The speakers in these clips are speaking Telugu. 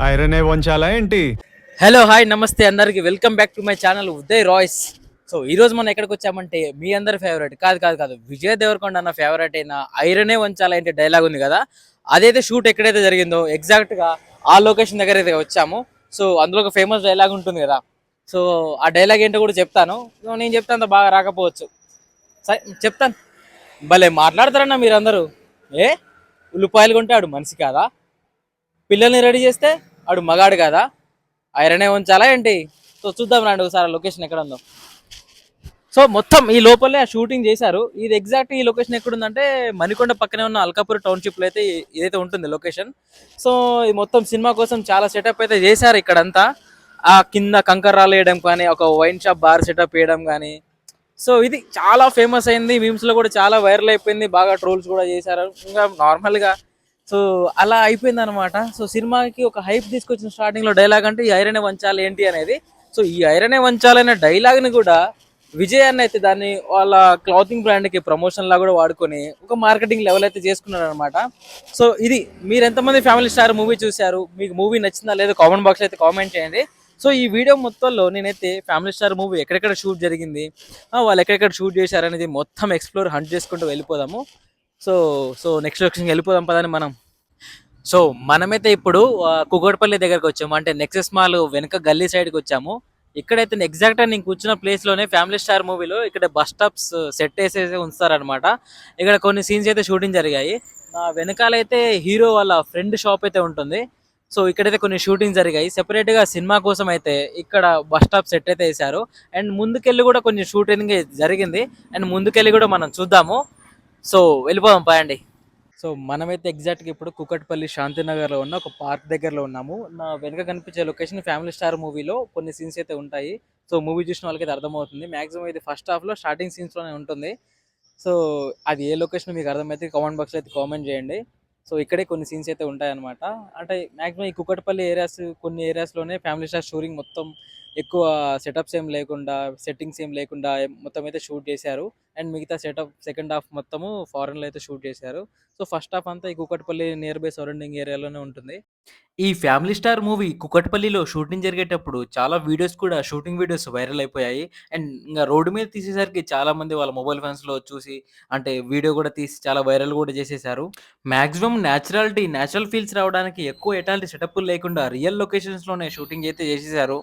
ఐరనే వంచాలా ఏంటి? హలో హాయ్ నమస్తే అందరికి welcome back to my channel Uday Royce. So ఈ రోజు మనం ఎక్కడికి వచ్చామంటే మీ అందరి ఫేవరెట్ కాదు విజయ్ దేవరకొండ అన్న ఫేవరెట్ అయిన ఐరనే వంచాలా ఏంటి డైలాగ్ ఉంది కదా, అదైతే షూట్ ఎక్కడైతే జరిగిందో ఎగ్జాక్ట్ గా ఆ లొకేషన్ దగ్గర అయితే వచ్చాము. సో అందులో ఒక ఫేమస్ డైలాగ్ ఉంటుంది కదా, సో ఆ డైలాగ్ ఏంటో కూడా చెప్తాను. సో నేను చెప్తాను అంత బాగా రాకపోవచ్చు, సరే చెప్తాను. భలే మాట్లాడతారన్న మీరందరూ. ఏ ఉల్లిపాయలు కొంటే ఆడు మనిషి కాదా, పిల్లల్ని రెడీ చేస్తే ఆడు మగాడు కాదా, ఐరనే ఉంచాలా ఏంటి? సో చూద్దాం రండి ఒకసారి లొకేషన్ ఎక్కడ ఉందో. సో మొత్తం ఈ లోపలే ఆ షూటింగ్ చేశారు. ఇది ఎగ్జాక్ట్ ఈ లొకేషన్ ఎక్కడుందంటే మణికొండ పక్కనే ఉన్న అల్కాపూర్ టౌన్షిప్ లో అయితే ఇదైతే ఉంటుంది లొకేషన్. సో ఇది మొత్తం సినిమా కోసం చాలా సెటప్ అయితే చేశారు ఇక్కడంతా. ఆ కింద కంకర్రాలు వేయడం కానీ, ఒక వైన్ షాప్ బార్ సెటప్ వేయడం కానీ, సో ఇది చాలా ఫేమస్ అయింది. మీమ్స్ లో కూడా చాలా వైరల్ అయిపోయింది, బాగా ట్రోల్స్ కూడా చేశారు. ఇంకా నార్మల్ గా సో అలా అయిపోయింది అనమాట. సో సినిమాకి ఒక హైప్ తీసుకొచ్చిన స్టార్టింగ్ లో డైలాగ్ అంటే ఈ ఐరనే వంచాలి ఏంటి అనేది. సో ఈ ఐరనే వంచాలనే డైలాగ్ ని కూడా విజయ్ అన్న అయితే దాన్ని వాళ్ళ క్లాతింగ్ బ్రాండ్ కి ప్రమోషన్ లా కూడా వాడుకొని ఒక మార్కెటింగ్ లెవెల్ అయితే చేసుకున్నారు అనమాట. సో ఇది మీరు ఎంతమంది ఫ్యామిలీ స్టార్ మూవీ చూశారు, మీకు మూవీ నచ్చిందా లేదో కామెంట్ బాక్స్ అయితే కామెంట్ చేయండి. సో ఈ వీడియో మొత్తంలో నేనైతే ఫ్యామిలీ స్టార్ మూవీ ఎక్కడెక్కడ షూట్ జరిగింది, వాళ్ళు ఎక్కడెక్కడ షూట్ చేశారు అనేది మొత్తం ఎక్స్ప్లోర్ హంట్ చేసుకుంటూ వెళ్ళిపోదాము. సో సో నెక్స్ట్ లొకేషన్కి వెళ్ళిపోదాం పదని మనం. సో మనమైతే ఇప్పుడు కుగోడపల్లి దగ్గరకు వచ్చాము, అంటే నెక్సెస్ మాల్ వెనక గల్లీ సైడ్కి వచ్చాము. ఇక్కడైతే ఎగ్జాక్ట్ నేను కూర్చున్న ప్లేస్లోనే ఫ్యామిలీ స్టార్ మూవీలో ఇక్కడ బస్ స్టాప్స్ సెట్ వేసేసి ఉంచుతారనమాట. ఇక్కడ కొన్ని సీన్స్ అయితే షూటింగ్ జరిగాయి. వెనకాలైతే హీరో వాళ్ళ ఫ్రెండ్ షాప్ అయితే ఉంటుంది. సో ఇక్కడైతే కొన్ని షూటింగ్ జరిగాయి సెపరేట్గా సినిమా కోసం అయితే. ఇక్కడ బస్ స్టాప్ సెట్ అయితే వేశారు. అండ్ ముందుకెళ్ళి కూడా కొంచెం షూటింగ్ జరిగింది. అండ్ ముందుకెళ్ళి కూడా మనం చూద్దాము. సో వెళ్ళిపోదాం పాయండి. సో మనమైతే ఎగ్జాక్ట్గా ఇప్పుడు కుకట్పల్లి శాంతినగర్లో ఉన్న ఒక పార్క్ దగ్గరలో ఉన్నాము. నా వెనక కనిపించే లొకేషన్ ఫ్యామిలీ స్టార్ మూవీలో కొన్ని సీన్స్ అయితే ఉంటాయి. సో మూవీ చూసిన వాళ్ళకి అర్థమవుతుంది. మ్యాక్సిమం ఇది ఫస్ట్ హాఫ్లో స్టార్టింగ్ సీన్స్లోనే ఉంటుంది. సో అది ఏ లొకేషన్ మీకు అర్థమైతే కామెంట్ బాక్స్లో అయితే కామెంట్ చేయండి. సో ఇక్కడే కొన్ని సీన్స్ అయితే ఉంటాయన్నమాట. అంటే మ్యాక్సిమం ఈ కుకట్పల్లి ఏరియాస్ కొన్ని ఏరియాస్లోనే ఫ్యామిలీ స్టార్ షూటింగ్ మొత్తం ఎక్కువ సెటప్స్ ఏం లేకుండా, సెట్టింగ్స్ ఏం లేకుండా మొత్తం అయితే షూట్ చేశారు. అండ్ మిగతా సెటప్ సెకండ్ హాఫ్ మొత్తము ఫారెన్లో అయితే షూట్ చేశారు. సో ఫస్ట్ హాఫ్ అంతా ఈ కుకట్పల్లి నియర్ బై సరౌండింగ్ ఏరియాలోనే ఉంటుంది. ఈ ఫ్యామిలీ స్టార్ మూవీ కుకట్పల్లిలో షూటింగ్ జరిగేటప్పుడు చాలా వీడియోస్ కూడా షూటింగ్ వీడియోస్ వైరల్ అయిపోయాయి. అండ్ ఇంకా రోడ్డు మీద తీసేసరికి చాలా మంది వాళ్ళ మొబైల్ ఫోన్స్లో చూసి అంటే వీడియో కూడా తీసి చాలా వైరల్ కూడా చేసేసారు. మాక్సిమం న్యాచురల్ ఫీల్స్ రావడానికి ఎక్కువ ఎలాంటి సెటప్ లేకుండా రియల్ లొకేషన్స్లోనే షూటింగ్ అయితే చేసేసారు.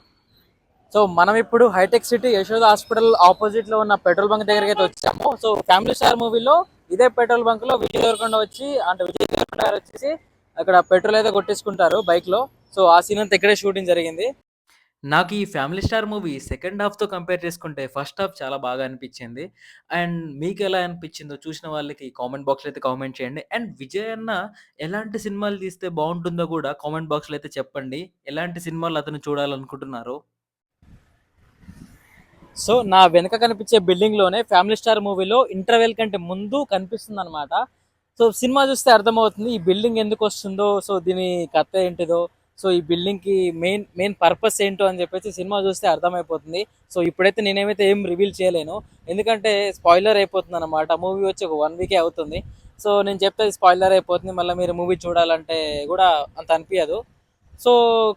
సో మనం ఇప్పుడు Hitech City Yashoda hospital opposite లో ఉన్న పెట్రోల్ బంక్ దగ్గరికి అయితే వచ్చాము. సో ఫ్యామిలీ స్టార్ మూవీలో ఇదే పెట్రోల్ బంక్ లో విజయ్ దేవరకొండ వచ్చి, అంటే విజయ్ దేవరకొండ గారు వచ్చేసి అక్కడ పెట్రోల్ అయితే కొట్టేసుకుంటారు బైక్ లో. సో ఆ సీన్ అంతా ఇక్కడే షూటింగ్ జరిగింది. నాకు ఈ ఫ్యామిలీ స్టార్ మూవీ సెకండ్ హాఫ్తో కంపేర్ చేసుకుంటే ఫస్ట్ హాఫ్ చాలా బాగా అనిపించింది. అండ్ మీకు ఎలా అనిపించిందో చూసిన వాళ్ళకి కామెంట్ బాక్స్లో అయితే కామెంట్ చేయండి. అండ్ విజయ్ అన్న ఎలాంటి సినిమాలు తీస్తే బాగుంటుందో కూడా కామెంట్ బాక్స్లో అయితే చెప్పండి. ఎలాంటి సినిమాలు అతను చూడాలనుకుంటున్నారో. సో నా వెనక కనిపించే బిల్డింగ్ లోనే ఫ్యామిలీ స్టార్ మూవీలో ఇంటర్వెల్ కంటే ముందు కనిపిస్తుంది అనమాట. సో సినిమా చూస్తే అర్థమవుతుంది ఈ బిల్డింగ్ ఎందుకు వస్తుందో, సో దీని కథ ఏంటిదో, సో ఈ బిల్డింగ్ కి మెయిన్ మెయిన్ పర్పస్ ఏంటో అని చెప్పేసి సినిమా చూస్తే అర్థమైపోతుంది. సో ఇప్పుడైతే నేనేమైతే ఏం రివీల్ చేయలేను, ఎందుకంటే స్పాయిలర్ అయిపోతుంది అనమాట. మూవీ వచ్చి ఒక 1 వీకే అవుతుంది. సో నేను చెప్తే స్పాయిలర్ అయిపోతుంది, మళ్ళీ మీరు మూవీ చూడాలంటే కూడా అంత అనిపించదు. సో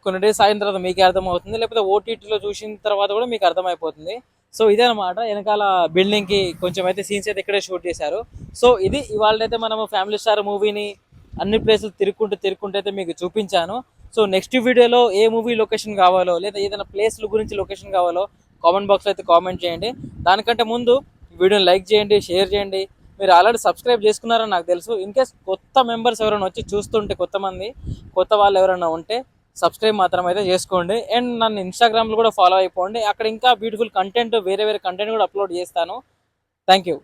కొన్ని డేస్ అయిన తర్వాత మీకే అర్థమవుతుంది, లేకపోతే ఓటీటీలో చూసిన తర్వాత కూడా మీకు అర్థమైపోతుంది. సో ఇదే అనమాట వెనకాల బిల్డింగ్ కి కొంచెం అయితే సీన్స్ అయితే ఇక్కడే షూట్ చేశారు. సో ఇది ఇవాళ అయితే మనము ఫ్యామిలీ స్టార్ మూవీని అన్ని ప్లేసులు తిరుక్కుంటూ అయితే మీకు చూపించాను. సో నెక్స్ట్ వీడియోలో ఏ మూవీ లొకేషన్ కావాలో, లేదా ఏదైనా ప్లేస్ల గురించి లొకేషన్ కావాలో కామెంట్ బాక్స్లో అయితే కామెంట్ చేయండి. దానికంటే ముందు ఈ వీడియోని లైక్ చేయండి, షేర్ చేయండి. మీరు ఆల్రెడీ సబ్స్క్రైబ్ చేసుకున్నారని నాకు తెలుసు. ఇన్ కేస్ కొత్త మెంబర్స్ ఎవరైనా వచ్చి చూస్తుంటే, కొత్త వాళ్ళు ఎవరైనా ఉంటే సబ్స్క్రైబ్ మాత్రం అయితే చేసుకోండి. అండ్ నన్ను ఇన్స్టాగ్రామ్లో కూడా ఫాలో అయిపోండి. అక్కడ ఇంకా బ్యూటిఫుల్ కంటెంట్, వేరే కంటెంట్ కూడా అప్లోడ్ చేస్తాను. Thank you.